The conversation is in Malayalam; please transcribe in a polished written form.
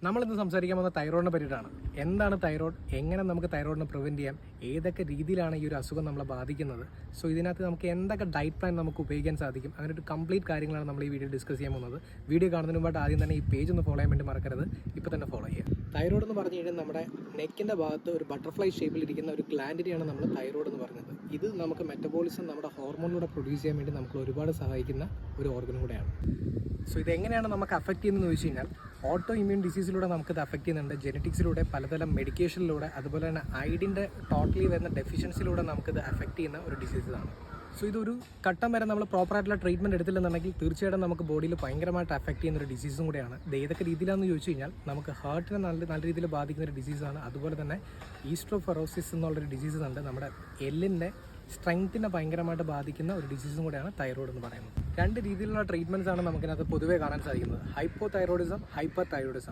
നമ്മളിന്ന് സംസാരിക്കാൻ പോകുന്ന തൈറോയിഡിനെ പറ്റിയിട്ടാണ്. എന്താണ് തൈറോയ്ഡ്, എങ്ങനെ നമുക്ക് തൈറോയിഡിനെ പ്രിവെൻറ്റ് ചെയ്യാം, ഏതൊക്കെ രീതിയിലാണ് ഈ ഒരു അസുഖം നമ്മളെ ബാധിക്കുന്നത്, സോ ഇതിനകത്ത് നമുക്ക് എന്തൊക്കെ ഡയറ്റ് പ്ലാൻ നമുക്ക് ഉപയോഗിക്കാൻ സാധിക്കും, അങ്ങനെ ഒരു കംപ്ലീറ്റ് കാര്യങ്ങളാണ് നമ്മൾ ഈ വീഡിയോ ഡിസ്കസ് ചെയ്യാൻ പോകുന്നത്. വീഡിയോ കാണുന്നതിന് മുമ്പായിട്ട് ആദ്യം തന്നെ ഈ പേജ് ഒന്ന് ഫോളോ ചെയ്യാൻ വേണ്ടി മറക്കരുത്. ഇപ്പോൾ തന്നെ ഫോളോ ചെയ്യുക. തൈറോയ്ഡ് എന്ന് പറഞ്ഞു കഴിഞ്ഞാൽ നമ്മുടെ നെക്കിൻ്റെ ഭാഗത്ത് ഒരു ബട്ടർഫ്ലൈ ഷേപ്പിലിരിക്കുന്ന ഒരു ഗ്ലാൻഡിനെയാണ് നമ്മൾ തൈറോയ്ഡ് എന്ന് പറയുന്നത്. ഇത് നമുക്ക് മെറ്റബോളിസം, നമ്മുടെ ഹോർമോണിലൂടെ പ്രൊഡ്യൂസ് ചെയ്യാൻ വേണ്ടി നമുക്ക് ഒരുപാട് സഹായിക്കുന്ന ഒരു ഓർഗനും കൂടെയാണ്. സോ ഇതെങ്ങനെയാണ് നമുക്ക് അഫക്റ്റ് ചെയ്യുന്നതെന്ന് ചോദിച്ചു കഴിഞ്ഞാൽ, ഓട്ടോ ഇമ്മ്യൂൺ ഡിസീസിലൂടെ നമുക്കിത് അഫക്റ്റ് ചെയ്യുന്നുണ്ട്. ജെനറ്റിക്സിലൂടെ, പലതരം മെഡിക്കേഷനിലൂടെ, അതുപോലെ തന്നെ അയഡിൻ്റെ ടോട്ടലി വരുന്ന ഡെഫിഷ്യൻസിലൂടെ നമുക്കിത് അഫക്റ്റ് ചെയ്യുന്ന ഒരു ഡിസീസാണ്. സോ ഇതൊരു ഘട്ടം വരെ നമ്മൾ പ്രോപ്പറായിട്ടുള്ള ട്രീറ്റ്മെൻറ്റ് എടുത്തില്ലെന്നുണ്ടെങ്കിൽ തീർച്ചയായിട്ടും നമുക്ക് ബോഡിയിൽ ഭയങ്കരമായിട്ട് അഫക്റ്റ് ചെയ്യുന്ന ഒരു ഡിസീസും കൂടെയാണ്. ഇത് ഏതൊക്കെ രീതിയിലാണെന്ന് ചോദിച്ചു കഴിഞ്ഞാൽ, നമുക്ക് ഹാർട്ടിനെ നല്ല രീതിയിൽ ബാധിക്കുന്ന ഒരു ഡിസീസാണ്. അതുപോലെ തന്നെ ഈസ്ട്രോഫെറോസിസ് എന്നുള്ളൊരു ഡിസീസ് ഉണ്ട്. നമ്മുടെ എല്ലിൻ്റെ സ്ട്രെങ്ത്തിനെ ഭയങ്കരമായിട്ട് ബാധിക്കുന്ന ഒരു ഡിസീസും കൂടെയാണ് തൈറോയ്ഡ് എന്ന് പറയുന്നത്. രണ്ട് രീതിയിലുള്ള ട്രീറ്റ്മെൻറ്റ്സ് ആണ് നമുക്കിനകത്ത് പൊതുവേ കാണാൻ സാധിക്കുന്നത്: ഹൈപ്പോ തൈറോയിഡിസം, ഹൈപ്പർ തൈറോയിഡിസം.